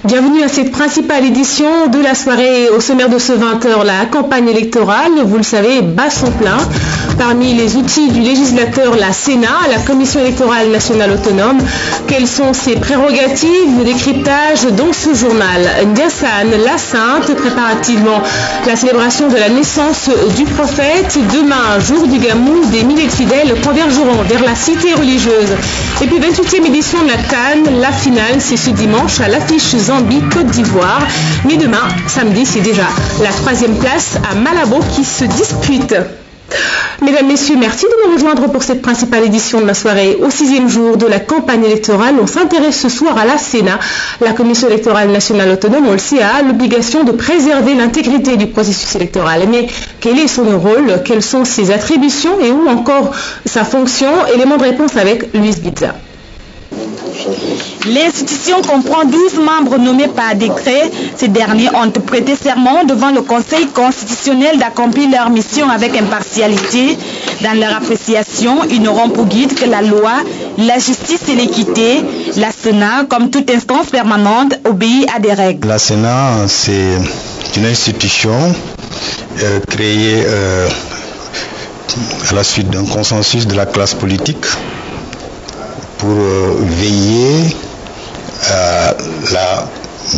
Bienvenue à cette principale édition de la soirée. Au sommaire de ce 20h, la campagne électorale, vous le savez, bat son plein. Parmi les outils du législateur, la Sénat, la Commission électorale nationale autonome. Quelles sont ses prérogatives? Le décryptage dans ce journal. Ndiassane, la Sainte, préparativement la célébration de la naissance du prophète. Demain, jour du Gamou, des milliers de fidèles convergeront vers la cité religieuse. Et puis 28e édition de la CAN, la finale, c'est ce dimanche à l'affiche Zambie-Côte d'Ivoire. Mais demain, samedi, c'est déjà la 3e place à Malabo qui se dispute. Mesdames, Messieurs, merci de nous rejoindre pour cette principale édition de la soirée. Au 6e jour de la campagne électorale, on s'intéresse ce soir à la Sénat. La Commission électorale nationale autonome, on le sait, a l'obligation de préserver l'intégrité du processus électoral. Mais quel est son rôle? Quelles sont ses attributions et où encore sa fonction? Élément de réponse avec Louise Bitza. L'institution comprend 12 membres nommés par décret. Ces derniers ont prêté serment devant le Conseil constitutionnel d'accomplir leur mission avec impartialité. Dans leur appréciation, ils n'auront pour guide que la loi, la justice et l'équité. La Sénat, comme toute instance permanente, obéit à des règles. La Sénat, c'est une institution créée à la suite d'un consensus de la classe politique pour veiller à la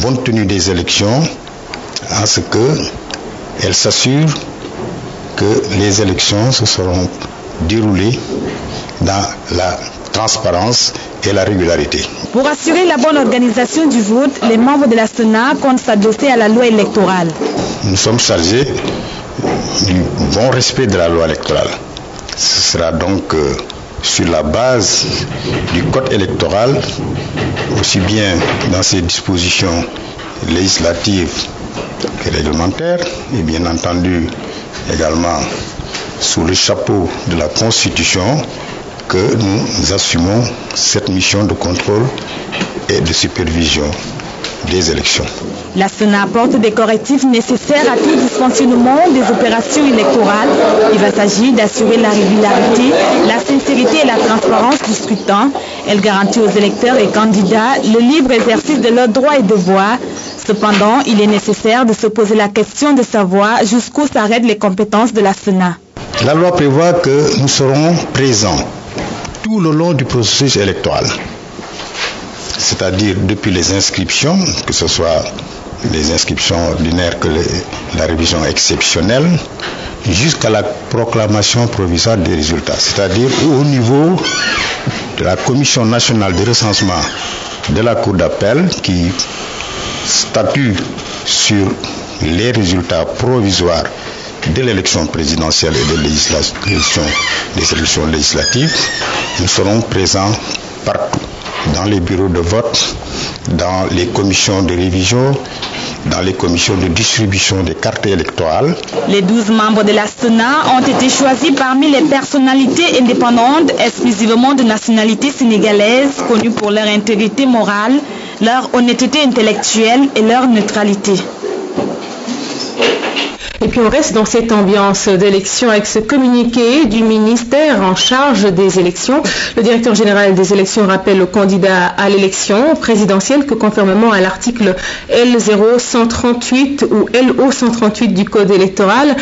bonne tenue des élections, à ce qu'elle s'assure que les élections se seront déroulées dans la transparence et la régularité. Pour assurer la bonne organisation du vote, les membres de la Sénat comptent s'adosser à la loi électorale. Nous sommes chargés du bon respect de la loi électorale. Ce sera donc sur la base du code électoral, aussi bien dans ses dispositions législatives que réglementaires, et bien entendu également sous le chapeau de la Constitution, que nous assumons cette mission de contrôle et de supervision des élections. La Sénat apporte des correctifs nécessaires à tout dysfonctionnement des opérations électorales. Il va s'agir d'assurer la régularité, la sincérité et la transparence du scrutin. Elle garantit aux électeurs et candidats le libre exercice de leurs droits et devoirs. Cependant, il est nécessaire de se poser la question de savoir jusqu'où s'arrêtent les compétences de la Sénat. La loi prévoit que nous serons présents tout le long du processus électoral, c'est-à-dire depuis les inscriptions, que ce soit les inscriptions ordinaires que la révision exceptionnelle, jusqu'à la proclamation provisoire des résultats, c'est-à-dire au niveau de la Commission nationale de recensement de la Cour d'appel qui statue sur les résultats provisoires de l'élection présidentielle et des élections législatives. Nous serons présents partout, dans les bureaux de vote, dans les commissions de révision, dans les commissions de distribution des cartes électorales. Les 12 membres de la Sénat ont été choisis parmi les personnalités indépendantes exclusivement de nationalité sénégalaise, connues pour leur intégrité morale, leur honnêteté intellectuelle et leur neutralité. Et puis on reste dans cette ambiance d'élection avec ce communiqué du ministère en charge des élections. Le directeur général des élections rappelle aux candidats à l'élection présidentielle que conformément à l'article L0138 ou LO138 du code électoral,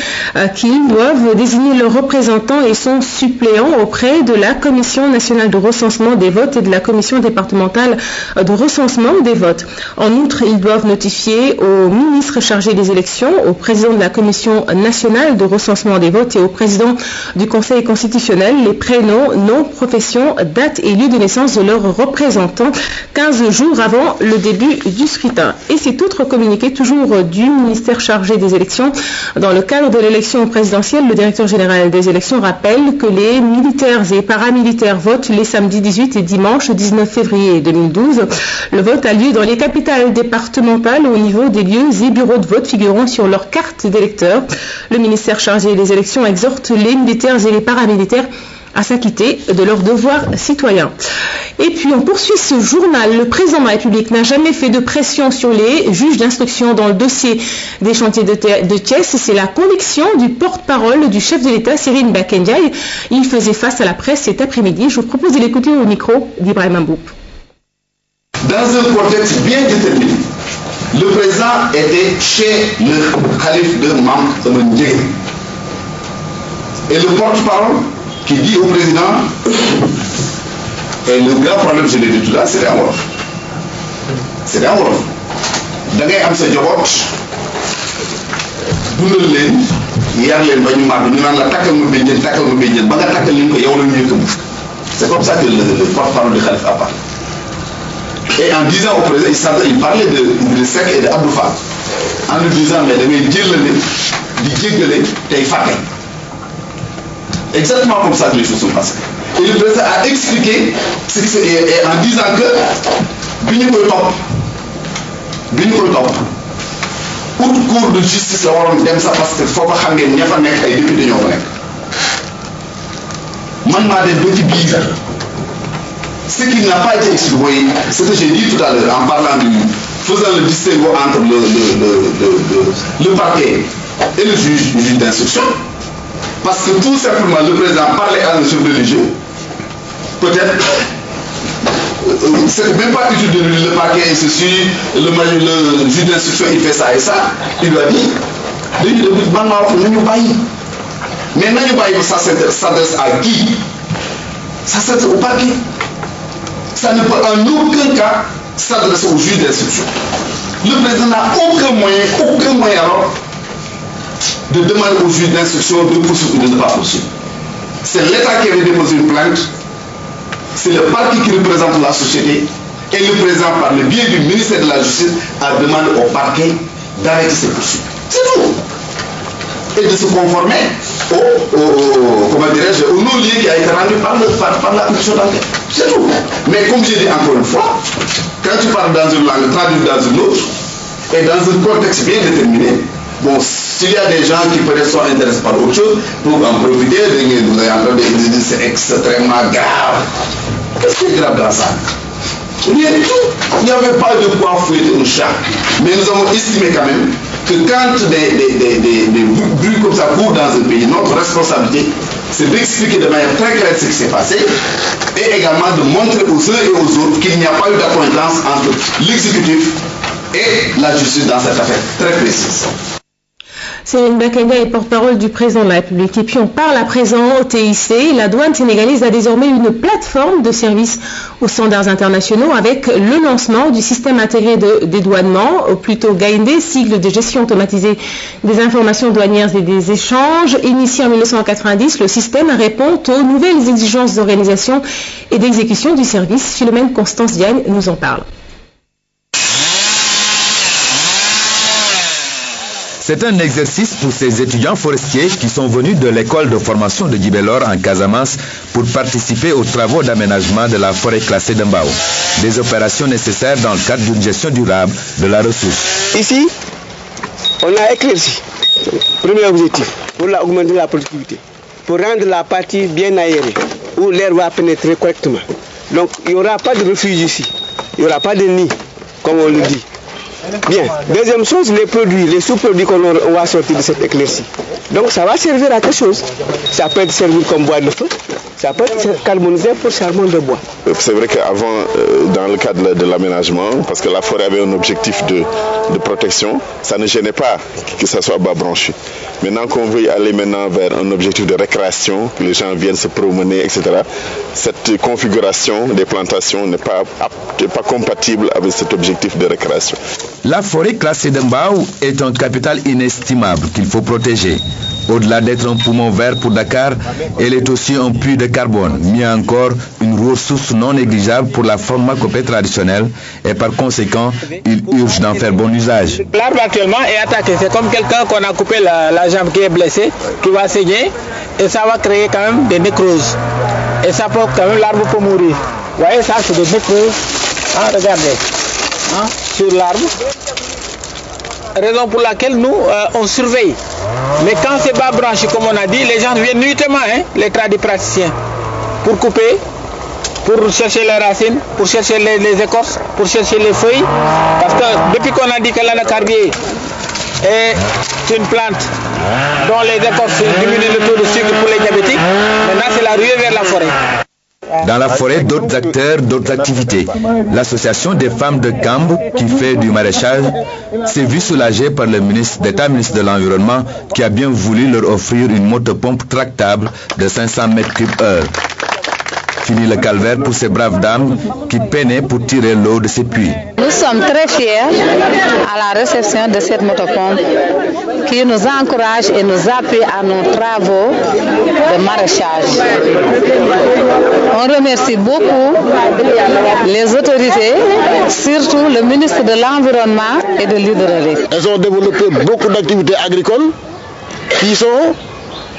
qu'ils doivent désigner leurs représentants et son suppléant auprès de la Commission nationale de recensement des votes et de la Commission départementale de recensement des votes. En outre, ils doivent notifier au ministre chargé des élections, au président de la Commission nationale de recensement des votes et au président du Conseil constitutionnel les prénoms, noms, professions, dates et lieux de naissance de leurs représentants 15 jours avant le début du scrutin. Et cet autre communiqué toujours du ministère chargé des élections. Dans le cadre de l'élection présidentielle, le directeur général des élections rappelle que les militaires et paramilitaires votent les samedis 18 et dimanche 19 février 2012. Le vote a lieu dans les capitales départementales au niveau des lieux et bureaux de vote figurant sur leur carte d'électeur. Le ministère chargé des élections exhorte les militaires et les paramilitaires à s'acquitter de leurs devoirs citoyens. Et puis on poursuit ce journal. Le président de la République n'a jamais fait de pression sur les juges d'instruction dans le dossier des chantiers de Thiès. C'est la conviction du porte-parole du chef de l'État, Cyril Bakendiaï. Il faisait face à la presse cet après-midi. Je vous propose de l'écouter au micro d'Ibrahim Mboup. Dans un contexte bien déterminé, le président était chez le calife de Mam Ndié. Et le porte-parole qui dit au président, et le grand problème, je l'ai dit tout là, c'est en Wolof. C'est en Wolof. Da ngay am sa njaboot dundal leen yar leen ba ñu màgg ñu naan la takkal ma béjjén ba nga takkal leen ko yow la ñu yëkkam. C'est comme ça que le porte-parole du Khalife a parlé. Et en disant au président, il parlait de Idriss Seck et de Abdou Fall. En lui disant, mais da ngay jëllale di jéggale tey fàtte. Exactement comme ça que les choses sont passées. Et le président a expliqué ce qui et en disant que bi ñu koy topp haute cour de justice la waroon dem sax parce que foo ko xam ngeen ña fa nekk ay député ñoo fa nekk. Man maa dem ba ci biir ce qui n'a pas été expliqué, ce que j'ai dit tout à l'heure en parlant faisant le distinguo entre le parquet et le juge d'instruction, parce que tout simplement le président parlait à un chef religieux, peut-être c'est même pas utile de lui le parquet et ceci, le juge d'instruction il fait ça et ça, il lui a dit dañu def man maa wax nañu bàyyi, mais nañu bàyyi ça s'adresse à qui? Ça s'adresse au parquet. Ça ne peut en aucun cas s'adresser au juge d'instruction. Le président n'a aucun moyen alors de demander au juge d'instruction de poursuivre ou de ne pas poursuivre. C'est l'État qui avait déposé une plainte, c'est le parti qui représente la société, et le président, par le biais du ministère de la Justice, a demandé au parquet d'arrêter ces poursuites. C'est tout. Et de se conformer au non-lieu qui a été rendu par la commission d'enquête. C'est tout. Mais comme j'ai dit encore une fois, quand tu parles dans une langue, traduis dans une autre, et dans un contexte bien déterminé, bon, s'il y a des gens qui peut-être sont intéressés par autre chose, pour en profiter, vous avez entendu dire que c'est extrêmement grave. Qu'est-ce qui est grave dans ça? Rien du tout. Il n'y avait pas de quoi fouetter un chat. Mais nous avons estimé quand même que quand des bruits comme ça courent dans un pays, notre responsabilité, c'est d'expliquer de manière très claire ce qui s'est passé et également de montrer aux uns et aux autres qu'il n'y a pas eu d'accointance entre l'exécutif et la justice dans cette affaire très précise. Céline Bakanga est porte-parole du président de la République. Et puis on parle à présent au TIC. La douane sénégalaise a désormais une plateforme de services aux standards internationaux avec le lancement du système intégré de dédouanement, ou plutôt GAINDE, sigle de gestion automatisée des informations douanières et des échanges. Initié en 1990, le système répond aux nouvelles exigences d'organisation et d'exécution du service. Philomène Constance Diagne nous en parle. C'est un exercice pour ces étudiants forestiers qui sont venus de l'école de formation de Djibélor en Casamance pour participer aux travaux d'aménagement de la forêt classée d'Mbao. Des opérations nécessaires dans le cadre d'une gestion durable de la ressource. Ici, on a éclairci le premier objectif pour augmenter la productivité, pour rendre la partie bien aérée, où l'air va pénétrer correctement. Donc il n'y aura pas de refuge ici, il n'y aura pas de nid, comme on le dit. Bien. Deuxième chose, les produits, les sous-produits qu'on va sortir de cette éclaircie. Donc ça va servir à quelque chose. Ça peut être servi comme bois de feu, ça peut être carbonisé pour charbon de bois. C'est vrai qu'avant, dans le cadre de l'aménagement, parce que la forêt avait un objectif de protection, ça ne gênait pas que ça soit bas branché. Maintenant qu'on veut aller maintenant vers un objectif de récréation, que les gens viennent se promener, etc., cette configuration des plantations n'est pas compatible avec cet objectif de récréation. La forêt classée d'Mbao est un capital inestimable qu'il faut protéger. Au-delà d'être un poumon vert pour Dakar, elle est aussi un puits de carbone, mieux encore une ressource non négligeable pour la pharmacopée traditionnelle et par conséquent, il urge d'en faire bon usage. L'arbre actuellement est attaqué, c'est comme quelqu'un qu'on a coupé la jambe qui est blessée, qui va saigner et ça va créer quand même des nécroses. Et ça peut quand même, l'arbre peut mourir. Vous voyez ça, c'est des nécroses. Hein, regardez, hein, sur l'arbre. Raison pour laquelle nous, on surveille. Mais quand c'est bas branché, comme on a dit, les gens viennent nuitamment, hein, les tradipraticiens, pour couper, pour chercher les racines, pour chercher les écorces, pour chercher les feuilles. Parce que depuis qu'on a dit que l'anacardier est une plante dont les écorces diminuent le taux de sucre pour les diabétiques, maintenant c'est la ruée vers la forêt. Dans la forêt, d'autres acteurs, d'autres activités. L'association des femmes de Kamb, qui fait du maraîchage, s'est vue soulagée par le ministre de l'Environnement qui a bien voulu leur offrir une motopompe tractable de 500 m3/h. Fini le calvaire pour ces braves dames qui peinaient pour tirer l'eau de ces puits. Nous sommes très fiers à la réception de cette motopompe qui nous encourage et nous appuie à nos travaux de maraîchage. On remercie beaucoup les autorités, surtout le ministre de l'Environnement et de l'Hydraulique. Elles ont développé beaucoup d'activités agricoles qui sont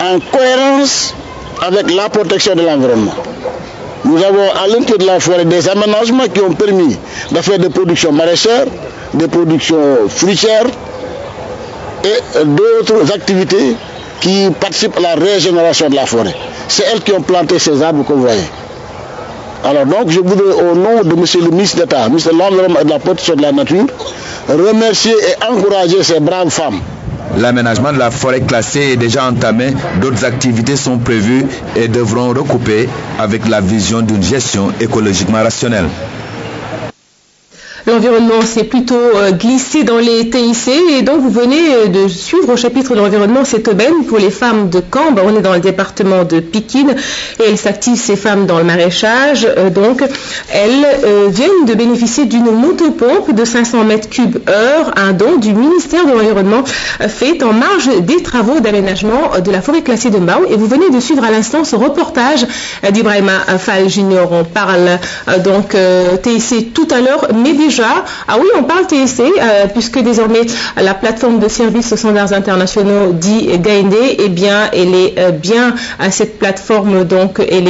en cohérence avec la protection de l'environnement. Nous avons à l'intérieur de la forêt des aménagements qui ont permis de faire des productions maraîchères, des productions fruitières et d'autres activités qui participent à la régénération de la forêt. C'est elles qui ont planté ces arbres que vous voyez. Alors donc je voudrais au nom de M. le ministre d'État, ministre de l'Environnement et de la Protection de la Nature, remercier et encourager ces braves femmes. L'aménagement de la forêt classée est déjà entamé, d'autres activités sont prévues et devront recouper avec la vision d'une gestion écologiquement rationnelle. L'environnement s'est plutôt glissé dans les TIC et donc vous venez de suivre au chapitre de l'environnement cette aubaine pour les femmes de Kamb. On est dans le département de Pikine et elles s'activent, ces femmes, dans le maraîchage. Donc elles viennent de bénéficier d'une motopompe de 500 m3/h, un don du ministère de l'Environnement fait en marge des travaux d'aménagement de la forêt classée de Mbao. Et vous venez de suivre à l'instant ce reportage d'Ibrahima Fall Junior. On parle donc TIC tout à l'heure, mais déjà, ah oui, on parle TIC, puisque désormais la plateforme de services aux standards internationaux dit Gaïndé, eh bien, elle est bien, cette plateforme, donc, elle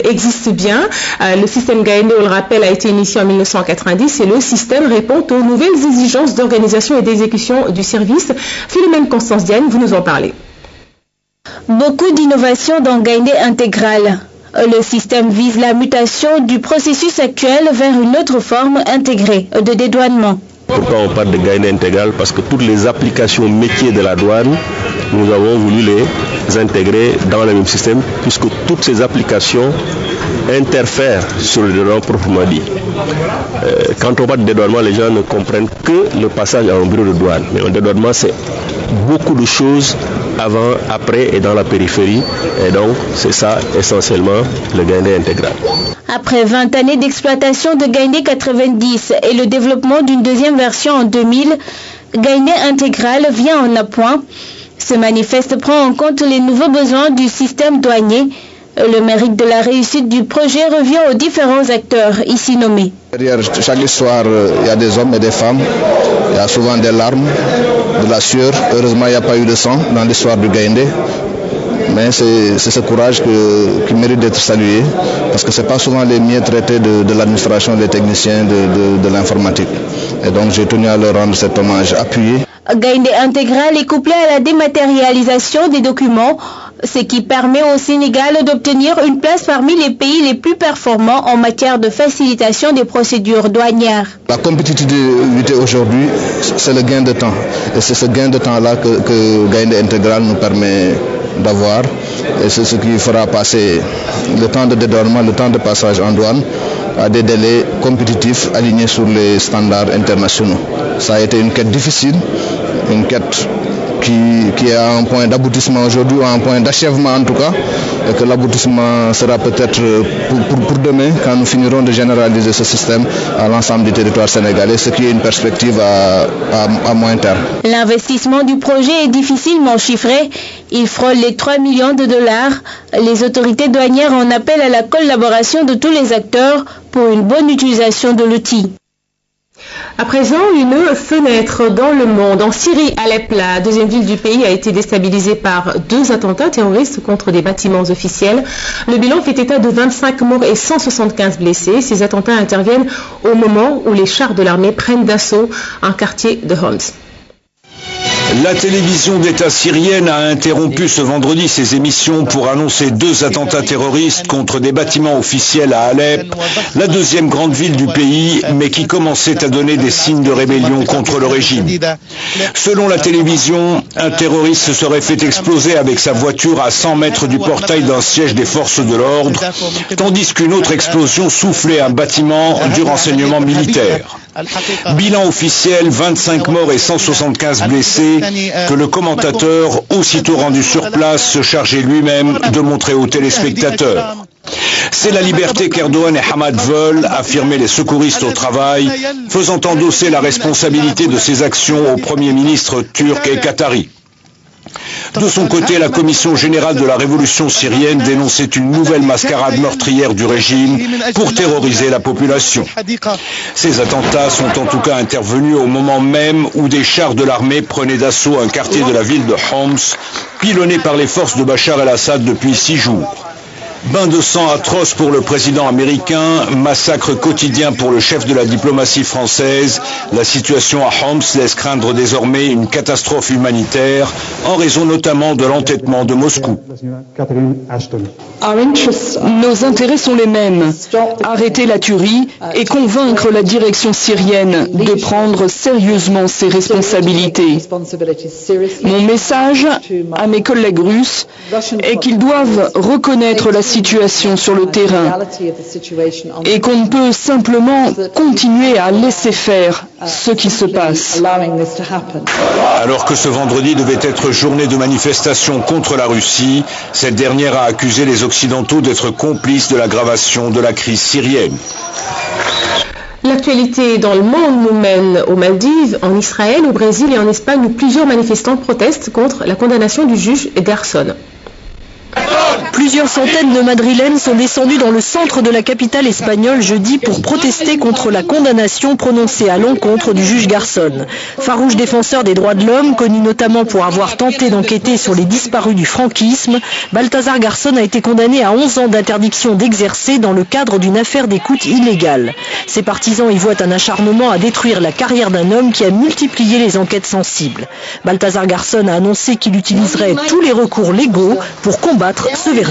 existe bien. Le système Gaïndé, on le rappelle, a été initié en 1990 et le système répond aux nouvelles exigences d'organisation et d'exécution du service. Philomène Constance Diane, vous nous en parlez. Beaucoup d'innovations dans Gaïndé intégral. Le système vise la mutation du processus actuel vers une autre forme intégrée de dédouanement. Pourquoi on parle de Gaïndé intégral? Parce que toutes les applications métiers de la douane, nous avons voulu les intégrer dans le même système, puisque toutes ces applications interfèrent sur le dédouanement proprement dit. Quand on parle de dédouanement, les gens ne comprennent que le passage à un bureau de douane. Mais un dédouanement, c'est beaucoup de choses avant, après et dans la périphérie. Et donc, c'est ça essentiellement le Gaïndé intégral. Après 20 années d'exploitation de Gaïndé 90 et le développement d'une deuxième version en 2000, Gaïndé intégral vient en appoint. Ce manifeste prend en compte les nouveaux besoins du système douanier. Le mérite de la réussite du projet revient aux différents acteurs ici nommés. Derrière chaque histoire, il y a des hommes et des femmes. Il y a souvent des larmes, de la sueur. Heureusement, il n'y a pas eu de sang dans l'histoire du Gaïndé. Mais c'est ce courage qui mérite d'être salué, parce que ce n'est pas souvent les mieux traités de l'administration, des techniciens de l'informatique. Et donc j'ai tenu à leur rendre cet hommage appuyé. Gaïndé intégral est couplé à la dématérialisation des documents, ce qui permet au Sénégal d'obtenir une place parmi les pays les plus performants en matière de facilitation des procédures douanières. La compétitivité aujourd'hui, c'est le gain de temps. Et c'est ce gain de temps-là que Gaïndé intégral nous permet d'avoir. Et c'est ce qui fera passer le temps de dédouanement, le temps de passage en douane à des délais compétitifs alignés sur les standards internationaux. Ça a été une quête difficile, une quête qui est à un point d'aboutissement aujourd'hui, ou à un point d'achèvement en tout cas, et que l'aboutissement sera peut-être pour demain, quand nous finirons de généraliser ce système à l'ensemble du territoire sénégalais, ce qui est une perspective à moyen terme. L'investissement du projet est difficilement chiffré. Il frôle les 3 millions de dollars. Les autorités douanières en appellent à la collaboration de tous les acteurs pour une bonne utilisation de l'outil. À présent, une fenêtre dans le monde. En Syrie, Alep, la deuxième ville du pays, a été déstabilisée par 2 attentats terroristes contre des bâtiments officiels. Le bilan fait état de 25 morts et 175 blessés. Ces attentats interviennent au moment où les chars de l'armée prennent d'assaut un quartier de Homs. La télévision d'État syrienne a interrompu ce vendredi ses émissions pour annoncer 2 attentats terroristes contre des bâtiments officiels à Alep, la deuxième grande ville du pays, mais qui commençait à donner des signes de rébellion contre le régime. Selon la télévision, un terroriste se serait fait exploser avec sa voiture à 100 mètres du portail d'un siège des forces de l'ordre, tandis qu'une autre explosion soufflait un bâtiment du renseignement militaire. Bilan officiel, 25 morts et 175 blessés, que le commentateur, aussitôt rendu sur place, se chargeait lui-même de montrer aux téléspectateurs. C'est la liberté qu'Erdogan et Hamad veulent, affirmaient les secouristes au travail, faisant endosser la responsabilité de ces actions au Premier ministre turc et qatari. De son côté, la Commission générale de la révolution syrienne dénonçait une nouvelle mascarade meurtrière du régime pour terroriser la population. Ces attentats sont en tout cas intervenus au moment même où des chars de l'armée prenaient d'assaut un quartier de la ville de Homs, pilonné par les forces de Bachar el-Assad depuis 6 jours. Bain de sang atroce pour le président américain, massacre quotidien pour le chef de la diplomatie française. La situation à Homs laisse craindre désormais une catastrophe humanitaire, en raison notamment de l'entêtement de Moscou. Nos intérêts sont les mêmes. Arrêter la tuerie et convaincre la direction syrienne de prendre sérieusement ses responsabilités. Mon message à mes collègues russes est qu'ils doivent reconnaître la situation sur le terrain et qu'on ne peut simplement continuer à laisser faire ce qui se passe. Alors que ce vendredi devait être journée de manifestation contre la Russie, cette dernière a accusé les Occidentaux d'être complices de l'aggravation de la crise syrienne. L'actualité dans le monde nous mène aux Maldives, en Israël, au Brésil et en Espagne où plusieurs manifestants protestent contre la condamnation du juge Garson. Plusieurs centaines de Madrilènes sont descendus dans le centre de la capitale espagnole jeudi pour protester contre la condamnation prononcée à l'encontre du juge Garzón. Farouche défenseur des droits de l'homme, connu notamment pour avoir tenté d'enquêter sur les disparus du franquisme, Baltasar Garzón a été condamné à 11 ans d'interdiction d'exercer dans le cadre d'une affaire d'écoute illégale. Ses partisans y voient un acharnement à détruire la carrière d'un homme qui a multiplié les enquêtes sensibles. Baltasar Garzón a annoncé qu'il utiliserait tous les recours légaux pour combattre ce verdict.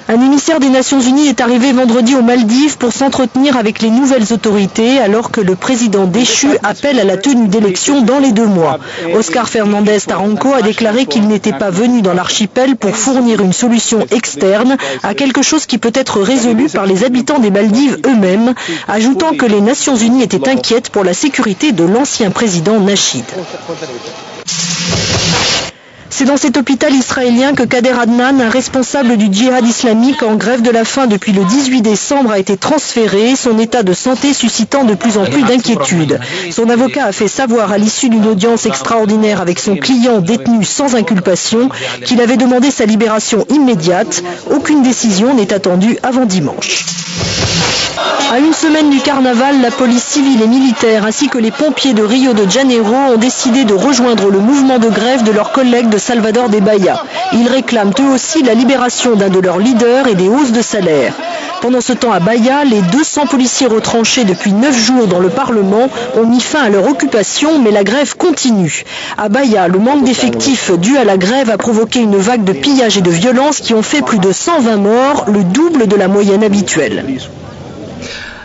Un émissaire des Nations Unies est arrivé vendredi aux Maldives pour s'entretenir avec les nouvelles autorités alors que le président déchu appelle à la tenue d'élections dans les 2 mois. Oscar Fernandez Taranco a déclaré qu'il n'était pas venu dans l'archipel pour fournir une solution externe à quelque chose qui peut être résolu par les habitants des Maldives eux-mêmes, ajoutant que les Nations Unies étaient inquiètes pour la sécurité de l'ancien président Nachid. C'est dans cet hôpital israélien que Kader Adnan, un responsable du djihad islamique en grève de la faim depuis le 18 décembre, a été transféré, son état de santé suscitant de plus en plus d'inquiétudes. Son avocat a fait savoir à l'issue d'une audience extraordinaire avec son client détenu sans inculpation qu'il avait demandé sa libération immédiate. Aucune décision n'est attendue avant dimanche. À une semaine du carnaval, la police civile et militaire ainsi que les pompiers de Rio de Janeiro ont décidé de rejoindre le mouvement de grève de leurs collègues de Salvador de Bahia. Ils réclament eux aussi la libération d'un de leurs leaders et des hausses de salaire. Pendant ce temps à Bahia, les 200 policiers retranchés depuis 9 jours dans le Parlement ont mis fin à leur occupation, mais la grève continue. À Bahia, le manque d'effectifs dû à la grève a provoqué une vague de pillages et de violences qui ont fait plus de 120 morts, le double de la moyenne habituelle.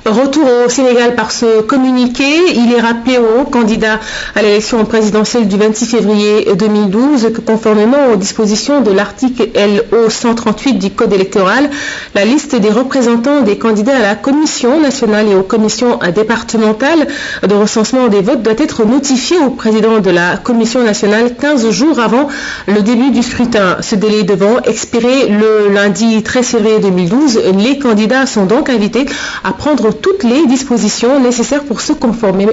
Retour au Sénégal par ce communiqué. Il est rappelé aux candidats à l'élection présidentielle du 26 février 2012 que conformément aux dispositions de l'article LO 138 du Code électoral, la liste des représentants des candidats à la Commission nationale et aux commissions départementales de recensement des votes doit être notifiée au président de la Commission nationale 15 jours avant le début du scrutin. Ce délai devant expirer le lundi 13 février 2012, les candidats sont donc invités à prendre toutes les dispositions nécessaires pour se conformer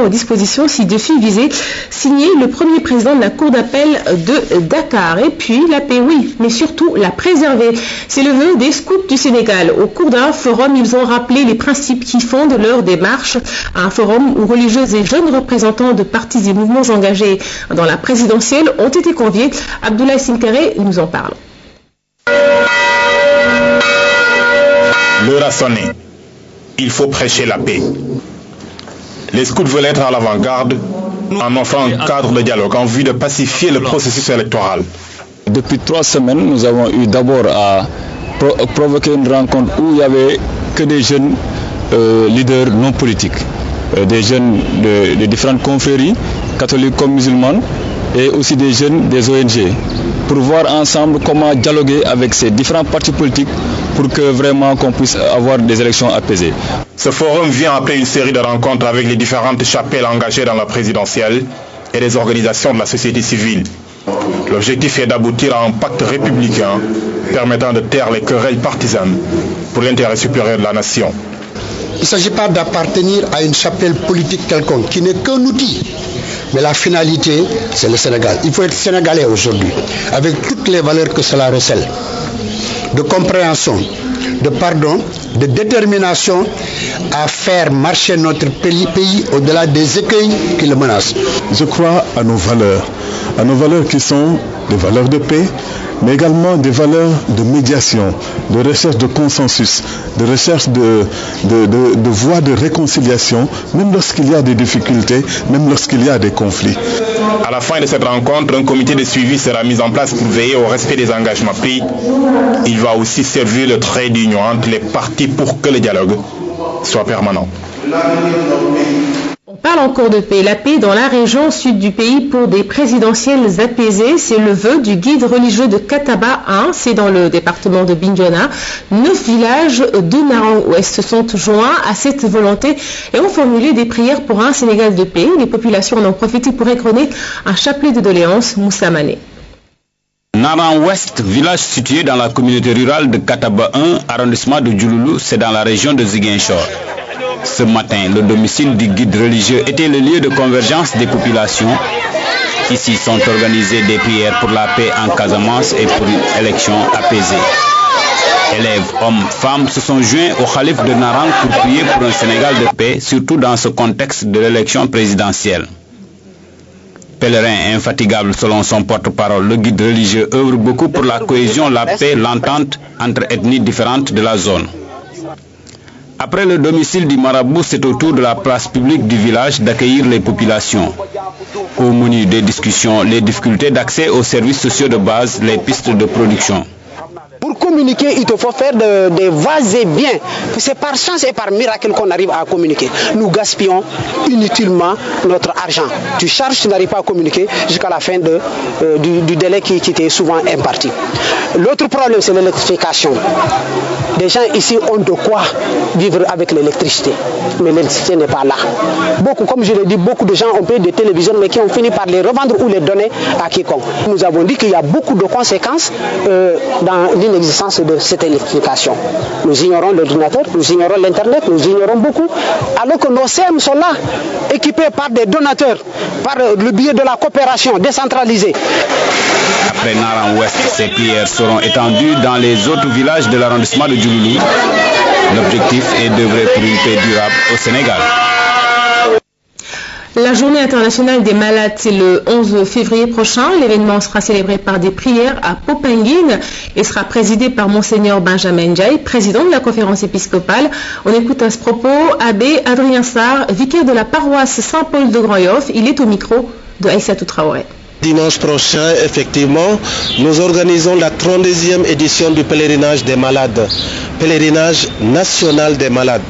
aux dispositions ci-dessus visées, signé le premier président de la Cour d'appel de Dakar. Et puis la paix, oui, mais surtout la préserver. C'est le vœu des scouts du Sénégal. Au cours d'un forum, ils ont rappelé les principes qui fondent leur démarche. Un forum où religieuses et jeunes représentants de partis et mouvements engagés dans la présidentielle ont été conviés. Abdoulaye Sinkere nous en parle. L'heure a sonné. Il faut prêcher la paix. Les scouts veulent être à l'avant-garde en offrant un cadre de dialogue en vue de pacifier le processus électoral. Depuis 3 semaines, nous avons eu d'abord à provoquer une rencontre où il n'y avait que des jeunes leaders non politiques, des jeunes de différentes confréries, catholiques comme musulmanes, et aussi des jeunes des ONG, pour voir ensemble comment dialoguer avec ces différents partis politiques pour que vraiment qu'on puisse avoir des élections apaisées. Ce forum vient après une série de rencontres avec les différentes chapelles engagées dans la présidentielle et les organisations de la société civile. L'objectif est d'aboutir à un pacte républicain permettant de taire les querelles partisanes pour l'intérêt supérieur de la nation. Il ne s'agit pas d'appartenir à une chapelle politique quelconque qui n'est qu'un outil. Mais la finalité, c'est le Sénégal. Il faut être sénégalais aujourd'hui, avec toutes les valeurs que cela recèle. De compréhension, de pardon, de détermination à faire marcher notre pays au-delà des écueils qui le menacent. Je crois à nos valeurs qui sont des valeurs de paix, mais également des valeurs de médiation, de recherche de consensus, de recherche de voies de réconciliation, même lorsqu'il y a des difficultés, même lorsqu'il y a des conflits. À la fin de cette rencontre, un comité de suivi sera mis en place pour veiller au respect des engagements pris. Il va aussi servir le trait d'union entre les partis pour que le dialogue soit permanent. On parle encore de paix. La paix dans la région sud du pays pour des présidentielles apaisées, c'est le vœu du guide religieux de Kataba 1, c'est dans le département de Bignona. 9 villages de Narang-Ouest se sont joints à cette volonté et ont formulé des prières pour un Sénégal de paix. Les populations en ont profité pour écrouler un chapelet de doléances. Moussa Mané. Narang-Ouest, village situé dans la communauté rurale de Kataba 1, arrondissement de Djouloulou, c'est dans la région de Ziguinchor. Ce matin, le domicile du guide religieux était le lieu de convergence des populations. Ici sont organisées des prières pour la paix en Casamance et pour une élection apaisée. Élèves, hommes, femmes se sont joints au khalife de Narang pour prier pour un Sénégal de paix, surtout dans ce contexte de l'élection présidentielle. Pèlerin infatigable selon son porte-parole, le guide religieux œuvre beaucoup pour la cohésion, la paix, l'entente entre ethnies différentes de la zone. Après le domicile du marabout, c'est au tour de la place publique du village d'accueillir les populations. Au menu des discussions, les difficultés d'accès aux services sociaux de base, les pistes de production. Pour communiquer, il te faut faire des va-et-vient. C'est par chance et par miracle qu'on arrive à communiquer. Nous gaspillons inutilement notre argent. Tu charges, tu n'arrives pas à communiquer jusqu'à la fin du délai qui t'est souvent imparti. L'autre problème, c'est l'électrification. Les gens ici ont de quoi vivre avec l'électricité. Mais l'électricité n'est pas là. Beaucoup, comme je l'ai dit, beaucoup de gens ont payé des télévisions, mais qui ont fini par les revendre ou les donner à quiconque. Nous avons dit qu'il y a beaucoup de conséquences dans l'inexistence de cette électrification. Nous ignorons l'ordinateur, nous ignorons l'Internet, nous ignorons beaucoup, alors que nos CM sont là, équipés par des donateurs, par le biais de la coopération décentralisée. Après Narang-Ouest, ces prières seront étendues dans les autres villages de l'arrondissement de Djouloulou. L'objectif est d'œuvrer pour une paix durable au Sénégal. La journée internationale des malades, c'est le 11 février prochain. L'événement sera célébré par des prières à Popenguine et sera présidé par Monseigneur Benjamin Ndiaye, président de la conférence épiscopale. On écoute à ce propos Abbé Adrien Sarr, vicaire de la paroisse Saint-Paul de Grand-Yoff. Il est au micro de Aïssatou Traoré. Dimanche prochain, effectivement, nous organisons la 32e édition du pèlerinage des malades, pèlerinage national des malades.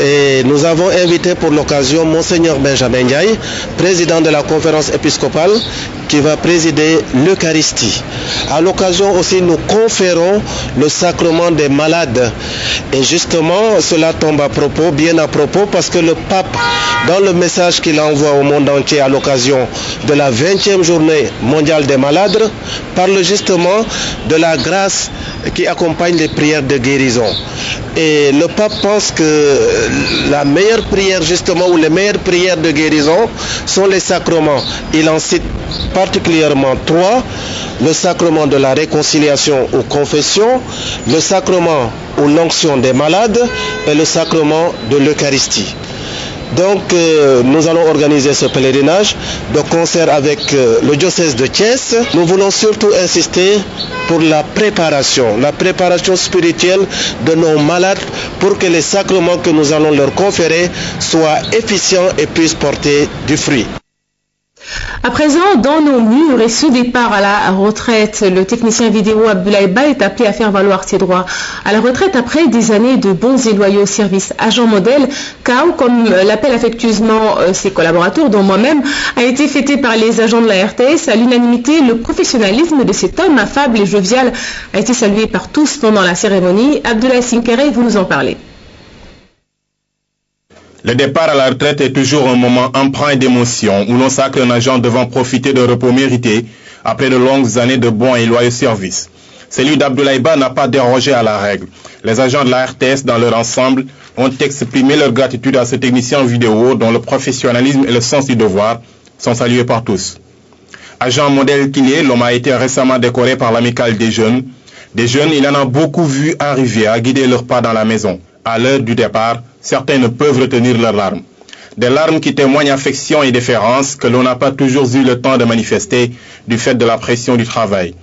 Et nous avons invité pour l'occasion Monseigneur Benjamin Ndiaye, président de la conférence épiscopale, qui va présider l'Eucharistie. À l'occasion aussi, nous conférons le sacrement des malades. Et justement, cela tombe à propos, bien à propos, parce que le pape, dans le message qu'il envoie au monde entier à l'occasion de la 20e journée mondiale des malades, parle justement de la grâce qui accompagne les prières de guérison. Et le pape pense que la meilleure prière justement, ou les meilleures prières de guérison sont les sacrements. Il en cite particulièrement 3, le sacrement de la réconciliation ou confession, le sacrement ou l'onction des malades et le sacrement de l'Eucharistie. Donc nous allons organiser ce pèlerinage de concert avec le diocèse de Thiès. Nous voulons surtout insister pour la préparation spirituelle de nos malades pour que les sacrements que nous allons leur conférer soient efficients et puissent porter du fruit. À présent, dans nos murs et ce départ à la retraite, le technicien vidéo Abdoulaye Ba est appelé à faire valoir ses droits à la retraite après des années de bons et loyaux services. Agent modèle, KAO, comme l'appellent affectueusement ses collaborateurs, dont moi-même, a été fêté par les agents de la RTS. À l'unanimité, le professionnalisme de cet homme affable et jovial a été salué par tous pendant la cérémonie. Abdoulaye Sinkere, vous nous en parlez. Le départ à la retraite est toujours un moment empreint d'émotion où l'on sacre un agent devant profiter de repos mérités après de longues années de bons et loyaux services. Celui d'Abdoulaye Ba n'a pas dérogé à la règle. Les agents de la RTS dans leur ensemble ont exprimé leur gratitude à ce technicien vidéo dont le professionnalisme et le sens du devoir sont salués par tous. Agent modèle qu'il est, l'homme a été récemment décoré par l'amicale des jeunes. Des jeunes, il en a beaucoup vu arriver à guider leurs pas dans la maison. À l'heure du départ, certains ne peuvent retenir leurs larmes. Des larmes qui témoignent affection et déférence que l'on n'a pas toujours eu le temps de manifester du fait de la pression du travail.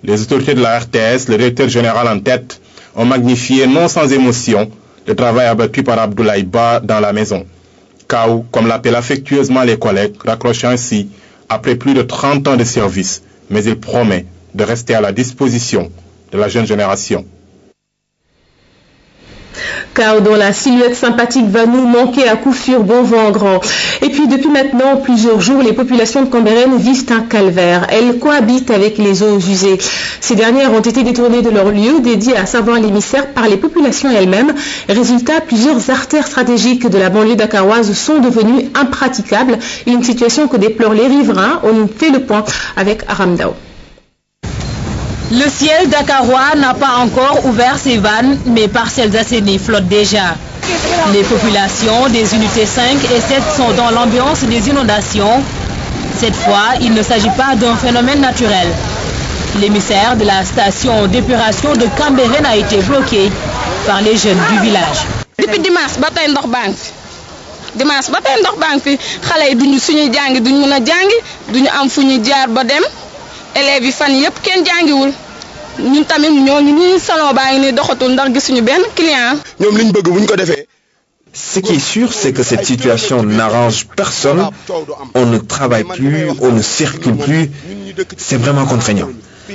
Les autorités de la RTS, le directeur général en tête, ont magnifié non sans émotion le travail abattu par Abdoulaye Ba dans la maison. KAO, comme l'appellent affectueusement les collègues, raccroche ainsi après plus de 30 ans de service, mais il promet de rester à la disposition de la jeune génération. KAO dont la silhouette sympathique va nous manquer à coup sûr, bon vent grand. Et puis depuis maintenant plusieurs jours, les populations de Cambérène vivent un calvaire. Elles cohabitent avec les eaux usées. Ces dernières ont été détournées de leur lieu dédié à savoir l'émissaire par les populations elles-mêmes. Résultat, plusieurs artères stratégiques de la banlieue dakaroise sont devenues impraticables. Une situation que déplorent les riverains. On fait le point avec Aram Dao. Le ciel dakarois n'a pas encore ouvert ses vannes, mais parcelles assainies flottent déjà. Les populations des unités 5 et 7 sont dans l'ambiance des inondations. Cette fois, il ne s'agit pas d'un phénomène naturel. L'émissaire de la station d'épuration de Cambérène a été bloqué par les jeunes du village. Depuis dimanche, bataille ndox bang fi. Dimanche bataille ndox bang fi. Xalé yi duñu suñu jangi duñu mëna jangi, duñu am fuñu jaar ba dem. Élèves yi fan yépp kenn jangiwul. Ñun tamit ñoo ngi ni salon baa ngi ni doxatul ndax gisuñu benn client. Ñoom liñ bëgg buñ ko défé. Ce qui est sûr, c'est que cette situation n'arrange personne. On ne travaille plus, on ne circule plus. C'est vraiment contraignant.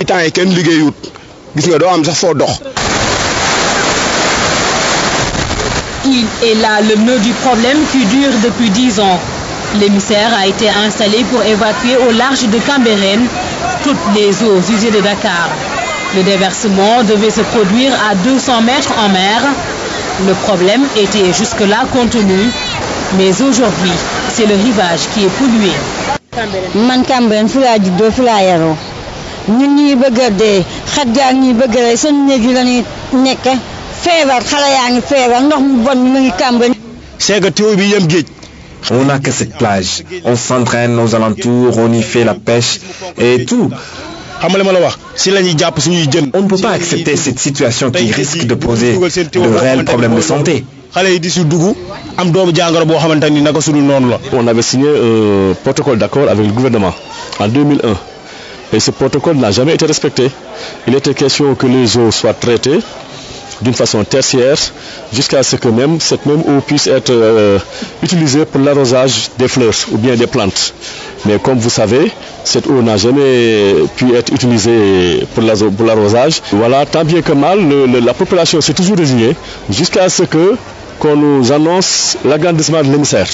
Temps yi kenn liggéeyut. Gis nga doo am sax foo dox. Il est là le nœud du problème qui dure depuis 10 ans. L'émissaire a été installé pour évacuer au large de Cambérène toutes les eaux usées de Dakar. Le déversement devait se produire à 200 mètres en mer. Le problème était jusque-là contenu, mais aujourd'hui, c'est le rivage qui est pollué. Man Cambérène fi laa juddoo fi laa yaroo ñun ñuy bëgg a dee xat gaa ñuy bëgg a rey suñu néeg yi la ñuy nekk feebar xale yaa ngi feebar ndox mu bon mi ngi Cambérène. C'est que tuyau bi yem géej. On n'a que cette plage. On s'entraîne aux alentours, on y fait la pêche et tout. On ne peut pas accepter cette situation qui risque de poser de réels problèmes de santé. On avait signé un protocole d'accord avec le gouvernement en 2001. Et ce protocole n'a jamais été respecté. Il était question que les eaux soient traitées d'une façon tertiaire jusqu'à ce que même cette même eau puisse être utilisée pour l'arrosage des fleurs ou bien des plantes. Mais comme vous savez, cette eau n'a jamais pu être utilisée pour l'arrosage. Voilà, tant bien que mal, la population s'est toujours résignée jusqu'à ce qu'on nous annonce l'agrandissement de l'émissaire.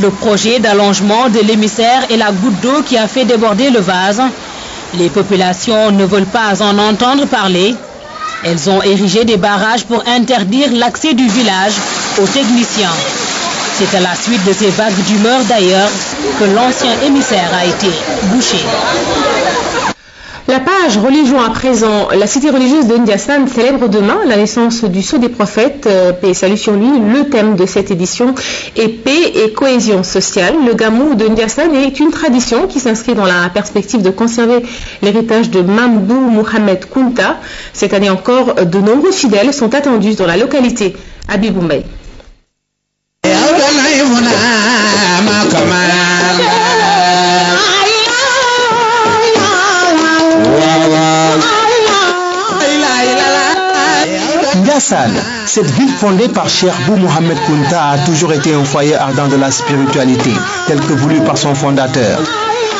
Le projet d'allongement de l'émissaire est la goutte d'eau qui a fait déborder le vase. Les populations ne veulent pas en entendre parler. Elles ont érigé des barrages pour interdire l'accès du village aux techniciens. C'est à la suite de ces vagues d'humeur d'ailleurs que l'ancien émissaire a été bouché. La page religion à présent. La cité religieuse de Ndiassane célèbre demain la naissance du sceau des prophètes. Paix et salut sur lui. Le thème de cette édition est paix et cohésion sociale. Le gamou de Ndiassane est une tradition qui s'inscrit dans la perspective de conserver l'héritage de Mamdou Mohamed Kounta. Cette année encore, de nombreux fidèles sont attendus dans la localité. Habib Mbaye. Ndiassane, cette ville fondée par Cheikh Bou Mohamed Kounta a toujours été un foyer ardent de la spiritualité, tel que voulu par son fondateur.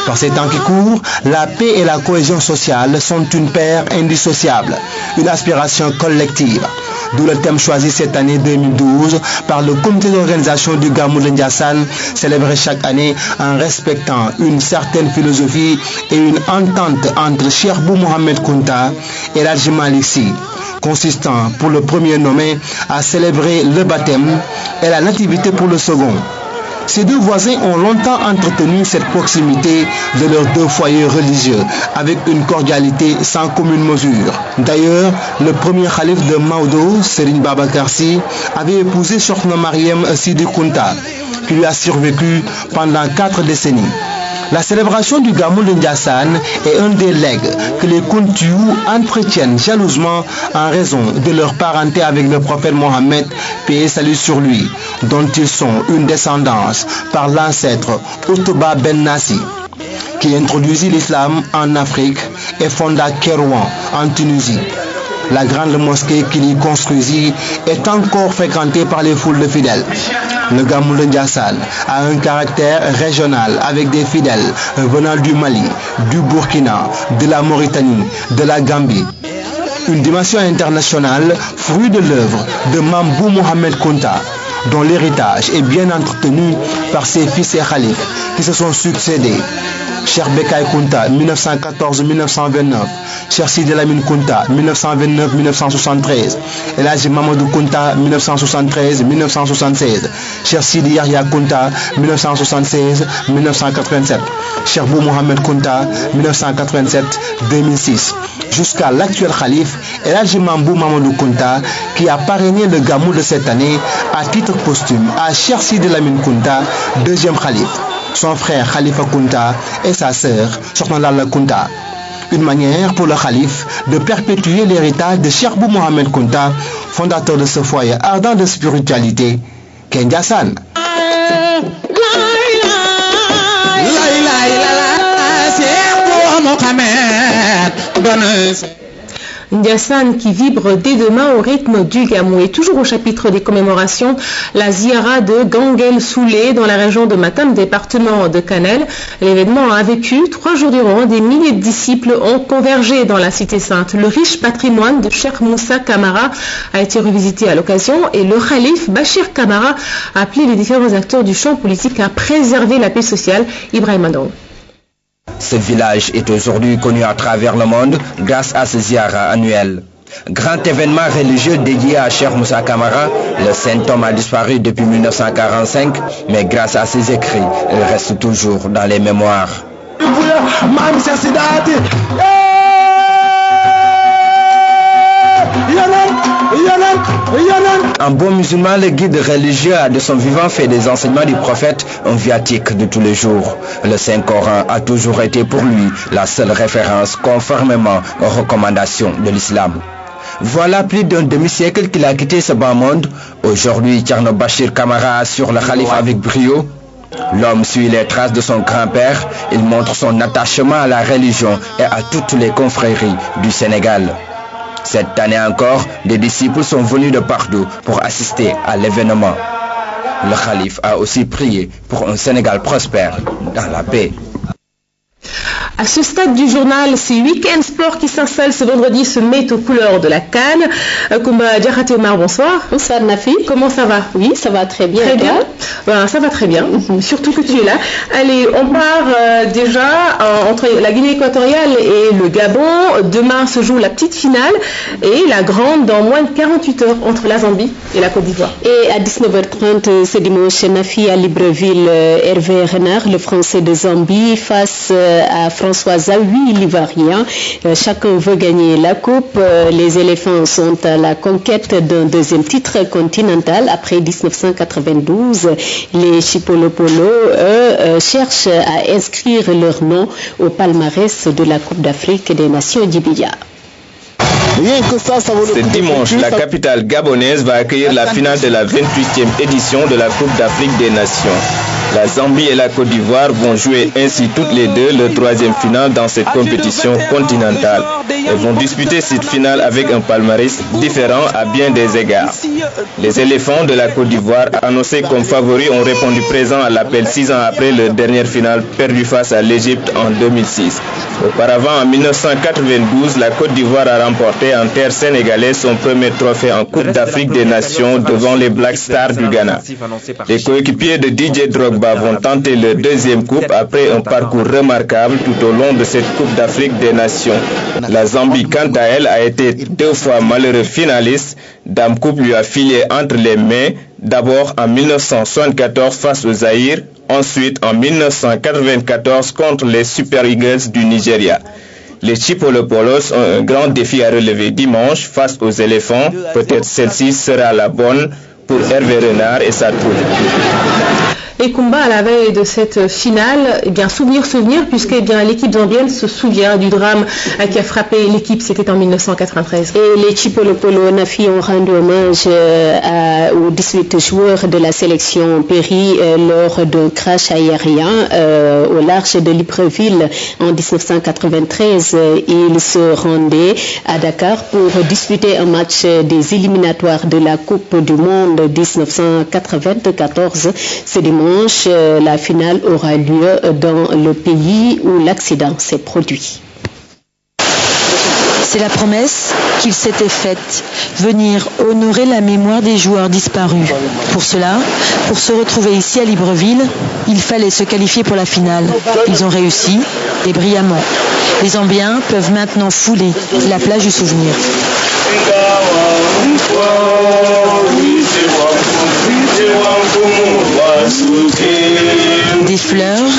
Par ces temps qui courent, la paix et la cohésion sociale sont une paire indissociable, une aspiration collective. D'où le thème choisi cette année 2012 par le comité d'organisation du Gamou de Ndiassane, célébré chaque année en respectant une certaine philosophie et une entente entre Cheikh Bou Mohamed Kounta et Hadji Malick Sy, consistant pour le premier nommé à célébrer le baptême et la nativité pour le second. Ces deux voisins ont longtemps entretenu cette proximité de leurs deux foyers religieux avec une cordialité sans commune mesure. D'ailleurs, le premier calife de Maodo, Serigne Babacar Sy, avait épousé Sokhna Mariam Sidi Kounta, qui lui a survécu pendant 4 décennies. La célébration du Gamou de Ndiassane est un des legs que les Kountiou entretiennent jalousement en raison de leur parenté avec le prophète Mohammed, paix et salut sur lui, dont ils sont une descendance par l'ancêtre Outba Ben Nassi, qui introduisit l'islam en Afrique et fonda Kérouan en Tunisie. La grande mosquée qu'il y construisit est encore fréquentée par les foules de fidèles. Le Gamou de Ndiassane a un caractère régional avec des fidèles venant du Mali, du Burkina, de la Mauritanie, de la Gambie. Une dimension internationale, fruit de l'œuvre de Mambou Mohamed Kounta, dont l'héritage est bien entretenu par ses fils et khalifes qui se sont succédés. Cheikh Bekay Kounta, 1914-1929, Cheikh Sidi Lamine Kounta, 1929-1973, El Hadji Mamadou Kounta, 1973-1976, Cheikh Sidi Yahya Kounta, 1976-1987, Cheikh Bou Mohamed Kounta, 1987-2006, jusqu'à l'actuel calife El Hadji Mambou Mamadou Kounta, qui a parrainé le Gamou de cette année à titre posthume à Cheikh Sidi Lamine Kounta, deuxième calife, son frère Khalifa Kounta et sa sœur Sokhna Lalla Kounta. Une manière pour le calife de perpétuer l'héritage de Cheikh Bou Mohamed Kounta, fondateur de ce foyer ardent de spiritualité qu'est Ndiassane. Ndiassane qui vibre dès demain au rythme du Gamou. Et toujours au chapitre des commémorations, la Ziara de Ganguel Soulé dans la région de Matam, département de Kanel. L'événement a vécu 3 jours durant. Des milliers de disciples ont convergé dans la cité sainte. Le riche patrimoine de Cheikh Moussa Kamara a été revisité à l'occasion et le calife Bachir Kamara a appelé les différents acteurs du champ politique à préserver la paix sociale. Ibrahim Adon. Ce village est aujourd'hui connu à travers le monde grâce à ce ziara annuel. Grand événement religieux dédié à Cheikh Moussa Kamara, le saint homme a disparu depuis 1945, mais grâce à ses écrits, il reste toujours dans les mémoires. Un bon musulman, le guide religieux a de son vivant fait des enseignements du prophète un viatique de tous les jours. Le Saint-Coran a toujours été pour lui la seule référence conformément aux recommandations de l'islam. Voilà plus d'un demi-siècle qu'il a quitté ce bas monde. Aujourd'hui, Thierno Bachir Kamara assure le calife avec brio. L'homme suit les traces de son grand-père. Il montre son attachement à la religion et à toutes les confréries du Sénégal. Cette année encore, des disciples sont venus de partout pour assister à l'événement. Le calife a aussi prié pour un Sénégal prospère dans la paix. À ce stade du journal, c'est Week-end Sport qui s'installe ce vendredi se met aux couleurs de la CAN. Koumba Diakhaté Omar, bonsoir. Bonsoir Nafi. Comment ça va? Oui, ça va très bien. Très bien. Ben, ça va très bien, surtout que tu es là. Allez, on part déjà entre la Guinée équatoriale et le Gabon. Demain se joue la petite finale et la grande dans moins de 48 heures entre la Zambie et la Côte d'Ivoire. Et à 19h30 ce dimanche, Nafi à Libreville, Hervé Renard, le Français de Zambie, face à François Zawi, l'Ivoirien. Chacun veut gagner la coupe. Les éléphants sont à la conquête d'un deuxième titre continental après 1992. Les Chipolopolo, eux, cherchent à inscrire leur nom au palmarès de la Coupe d'Afrique des Nations d'Ibia. Ce dimanche, la capitale gabonaise va accueillir la finale de la 28e édition de la Coupe d'Afrique des Nations. La Zambie et la Côte d'Ivoire vont jouer ainsi toutes les deux le troisième finale dans cette compétition continentale. Elles vont disputer cette finale avec un palmarès différent à bien des égards. Les éléphants de la Côte d'Ivoire, annoncés comme favoris, ont répondu présent à l'appel 6 ans après leur dernière finale perdue face à l'Égypte en 2006. Auparavant, en 1992, la Côte d'Ivoire a remporté en terre sénégalaise son premier trophée en Coupe d'Afrique des Nations devant les Black Stars du Ghana. Les coéquipiers de Didier Drogba vont tenter leur deuxième coupe après un parcours remarquable tout au long de cette Coupe d'Afrique des Nations. La Zambie, quant à elle, a été 2 fois malheureux finaliste. Dame Coupe lui a filé entre les mains, d'abord en 1974 face au Zaïre, ensuite en 1994 contre les Super Eagles du Nigeria. Les Chipolopolos ont un grand défi à relever dimanche face aux éléphants. Peut-être celle-ci sera la bonne pour Hervé Renard et sa troupe. Et Kumba, à la veille de cette finale, souvenir, puisque l'équipe zambienne se souvient du drame qui a frappé l'équipe, c'était en 1993. Et les Chipolopolo Nafi ont rendu hommage aux 18 joueurs de la sélection péri lors d'un crash aérien au large de Libreville en 1993. Ils se rendaient à Dakar pour disputer un match des éliminatoires de la Coupe du Monde 1994. Ce dimanche, la finale aura lieu dans le pays où l'accident s'est produit. C'est la promesse qu'il s'était faite, venir honorer la mémoire des joueurs disparus. Pour cela, pour se retrouver ici à Libreville, il fallait se qualifier pour la finale. Ils ont réussi, et brillamment. Les Zambiens peuvent maintenant fouler la plage du souvenir. Des fleurs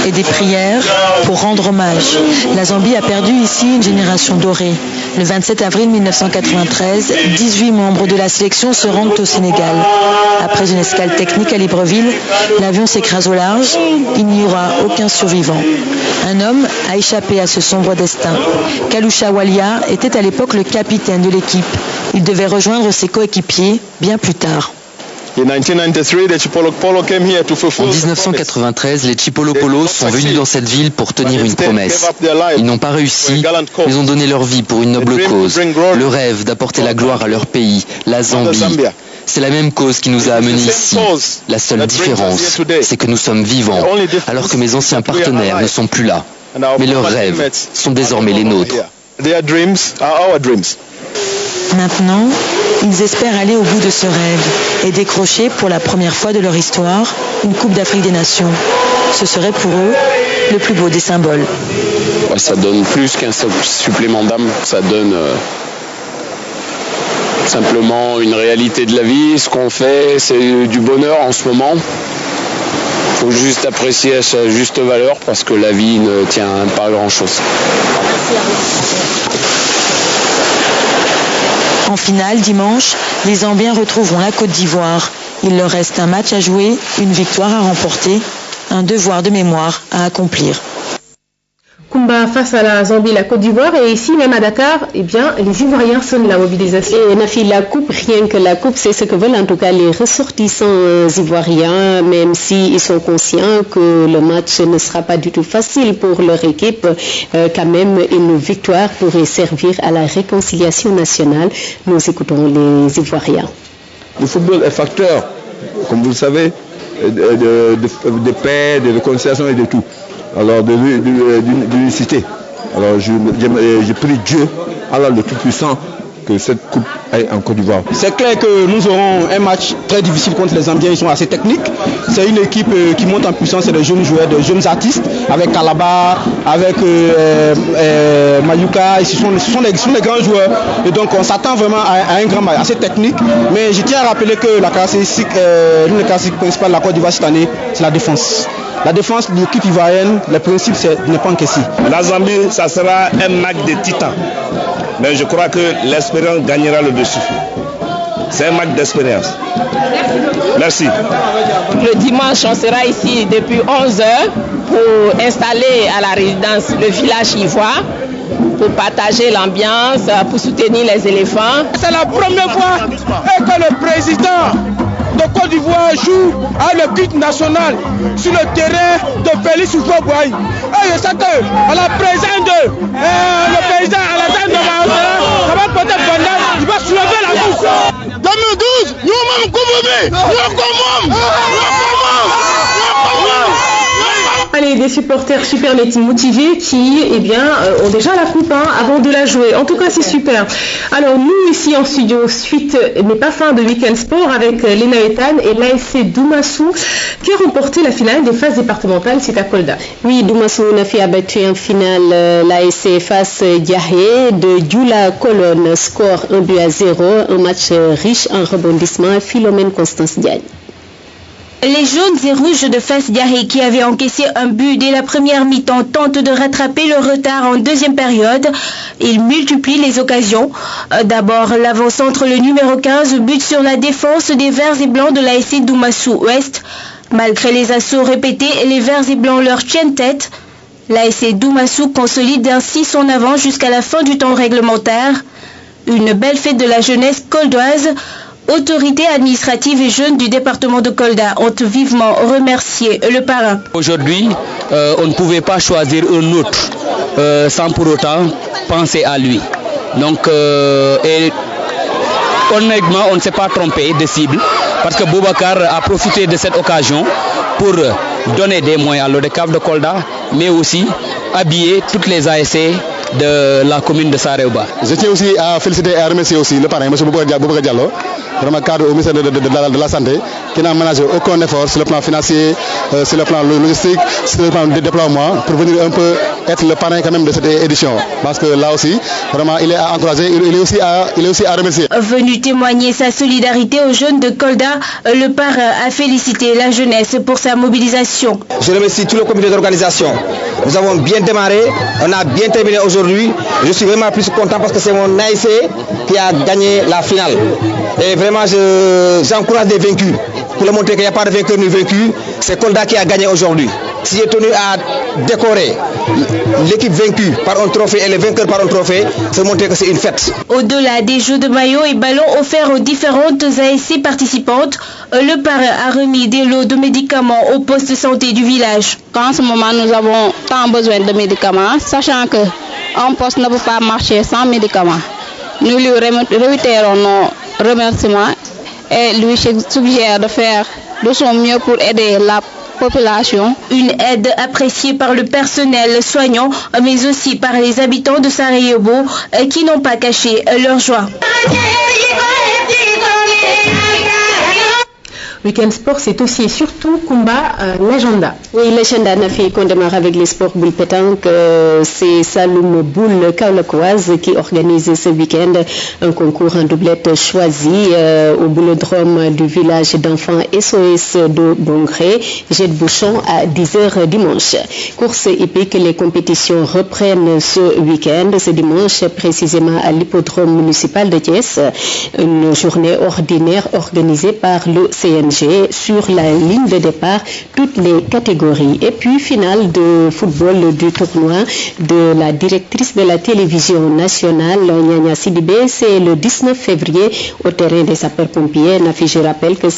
et des prières pour rendre hommage. La Zambie a perdu ici une génération dorée. Le 27 avril 1993, 18 membres de la sélection se rendent au Sénégal. Après une escale technique à Libreville, l'avion s'écrase au large. Il n'y aura aucun survivant. Un homme a échappé à ce sombre destin. Kalusha Walia était à l'époque le capitaine de l'équipe. Il devait rejoindre ses coéquipiers bien plus tard. En 1993, les Chipolopolo sont venus dans cette ville pour tenir une promesse. Ils n'ont pas réussi, mais ont donné leur vie pour une noble cause, le rêve d'apporter la gloire à leur pays, la Zambie. C'est la même cause qui nous a amenés ici. La seule différence, c'est que nous sommes vivants, alors que mes anciens partenaires ne sont plus là. Mais leurs rêves sont désormais les nôtres. Maintenant, ils espèrent aller au bout de ce rêve et décrocher pour la première fois de leur histoire une Coupe d'Afrique des Nations. Ce serait pour eux le plus beau des symboles. Ça donne plus qu'un supplément d'âme, ça donne simplement une réalité de la vie. Ce qu'on fait, c'est du bonheur en ce moment. Il faut juste apprécier à sa juste valeur parce que la vie ne tient pas à grand-chose. En finale, dimanche, les Zambiens retrouveront la Côte d'Ivoire. Il leur reste un match à jouer, une victoire à remporter, un devoir de mémoire à accomplir. Kumba face à la Zambie, la Côte d'Ivoire, et ici même à Dakar, les Ivoiriens sonnent la mobilisation. Et Nafi, la coupe, rien que la coupe, c'est ce que veulent en tout cas les ressortissants ivoiriens, même s'ils sont conscients que le match ne sera pas du tout facile pour leur équipe. Quand même, une victoire pourrait servir à la réconciliation nationale. Nous écoutons les Ivoiriens. Le football est facteur, comme vous le savez, de paix, de réconciliation et de tout. Alors d'unicité. Alors je prie Dieu, Allah le Tout-Puissant, que cette coupe aille en Côte d'Ivoire. C'est clair que nous aurons un match très difficile contre les Zambiens, ils sont assez techniques. C'est une équipe qui monte en puissance, c'est des jeunes joueurs, des jeunes artistes, avec Kalaba, avec Mayuka, ce sont des grands joueurs. Et donc on s'attend vraiment à un grand match, assez technique. Mais je tiens à rappeler que la caractéristique, l'une des caractéristiques principales de la Côte d'Ivoire cette année, c'est la défense. La défense de l'équipe ivoirienne, le principe c'est de ne pas encaisser. La Zambie, ça sera un match de titan. Mais je crois que l'expérience gagnera le dessus. C'est un match d'expérience. Merci. Le dimanche, on sera ici depuis 11h pour installer à la résidence le village ivoire, pour partager l'ambiance, pour soutenir les éléphants. C'est la première fois que le président de Côte d'Ivoire joue à l'équipe nationale sur le terrain de Félix Houphouët-Boigny. Et je sais que à la présence de le président Alassane Dramane, ça va peut-être venir, il va soulever la bouche. 2012, nous-mêmes, Allez, des supporters super motivés qui, ont déjà la coupe avant de la jouer. En tout cas, c'est super. Alors, nous, ici en studio, suite, mais pas fin de Week-end Sport avec Léna Ethan et l'ASC Doumassou qui a remporté la finale des phases départementales, c'est à Kolda. Oui, Doumassou a battu en finale l'ASC face Diahé de Djoula Colonne, score 1-0, un match riche en rebondissements. Philomène Constance Diagne. Les jaunes et rouges de Fès Diahé qui avaient encaissé un but dès la première mi-temps tentent de rattraper le retard en deuxième période. Ils multiplient les occasions. D'abord, l'avant-centre, le numéro 15, bute sur la défense des Verts et Blancs de l'ASC Doumassou Ouest. Malgré les assauts répétés, les Verts et Blancs leur tiennent tête. L'ASC Doumassou consolide ainsi son avance jusqu'à la fin du temps réglementaire. Une belle fête de la jeunesse coldoise. Autorités administratives et jeunes du département de Kolda ont vivement remercié le parrain. Aujourd'hui, on ne pouvait pas choisir un autre sans pour autant penser à lui. Donc, honnêtement, on ne s'est pas trompé de cible parce que Boubacar a profité de cette occasion pour donner des moyens à l'ODCAV de Kolda, mais aussi habiller toutes les ASC de la commune de Saréouba. Je tiens aussi à féliciter et à remercier aussi le parrain, M. Boubacar Diallo, vraiment cadre au ministère de la Santé, qui n'a ménagé aucun effort sur le plan financier, sur le plan logistique, sur le plan de déploiement, pour venir un peu être le parrain quand même de cette édition. Parce que là aussi, vraiment, il est à encourager, il est aussi à remercier. Venu témoigner sa solidarité aux jeunes de Kolda, le parrain a félicité la jeunesse pour sa mobilisation. Je remercie tout le comité d'organisation. Nous avons bien démarré, on a bien terminé aujourd'hui. Je suis vraiment plus content parce que c'est mon ASC qui a gagné la finale. Et vraiment, j'encourage les vaincus. Pour le montrer qu'il n'y a pas de vainqueur ni vaincu, c'est Kolda qui a gagné aujourd'hui. Si j'ai tenu à décorer l'équipe vaincue par un trophée et les vainqueurs par un trophée, c'est montrer que c'est une fête. Au-delà des jeux de maillots et ballons offerts aux différentes ASC participantes, le parrain a remis des lots de médicaments au poste de santé du village. En ce moment, nous avons tant besoin de médicaments, sachant qu'un poste ne peut pas marcher sans médicaments. Nous lui réitérons nos remerciements et lui suggère de faire de son mieux pour aider la population. Une aide appréciée par le personnel soignant, mais aussi par les habitants de Sarajevo qui n'ont pas caché leur joie. Week-end Sport, c'est aussi et surtout combat l'agenda. Oui, l'agenda Nafi qu'on démarre avec les sports boule pétanque. C'est Saloum Boule Kaolakoise qui organise ce week-end un concours en doublette choisi au boulodrome du village d'enfants SOS de Bongré, jet de bouchon à 10h dimanche. Course hippique, les compétitions reprennent ce week-end, ce dimanche précisément à l'hippodrome municipal de Thiès. Une journée ordinaire organisée par le CNG. Sur la ligne de départ toutes les catégories. Et puis finale de football du tournoi de la directrice de la télévision nationale Nyanya Sidibé, c'est le 19 février au terrain des sapeurs-pompiers. Nafi, je rappelle que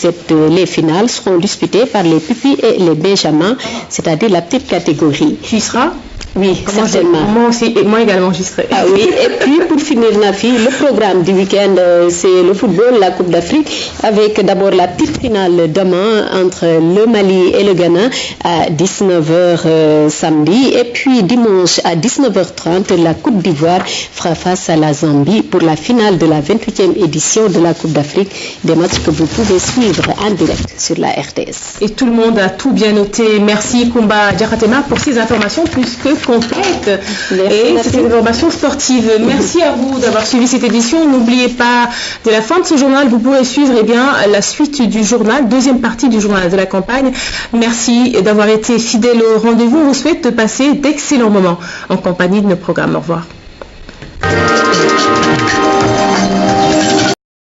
les finales seront disputées par les pupilles et les benjamins, c'est-à-dire la petite catégorie. Tu y seras? Oui, certainement. Moi aussi, et moi également, j'y serai. Ah oui, et puis pour finir, Nafi, le programme du week-end, c'est le football, la Coupe d'Afrique, avec d'abord la petite finale demain entre le Mali et le Ghana à 19h samedi, et puis dimanche à 19h30, la Côte d'Ivoire fera face à la Zambie pour la finale de la 28e édition de la Coupe d'Afrique, des matchs que vous pouvez suivre en direct sur la RTS. Et tout le monde a tout bien noté. Merci Kumba Diakhatema pour ces informations plus que complète et cette information sportive. Merci à vous d'avoir suivi cette édition. N'oubliez pas, dès la fin de ce journal, vous pourrez suivre la suite du journal, deuxième partie du journal de la campagne. Merci d'avoir été fidèle au rendez-vous. On vous souhaite de passer d'excellents moments en compagnie de nos programmes. Au revoir.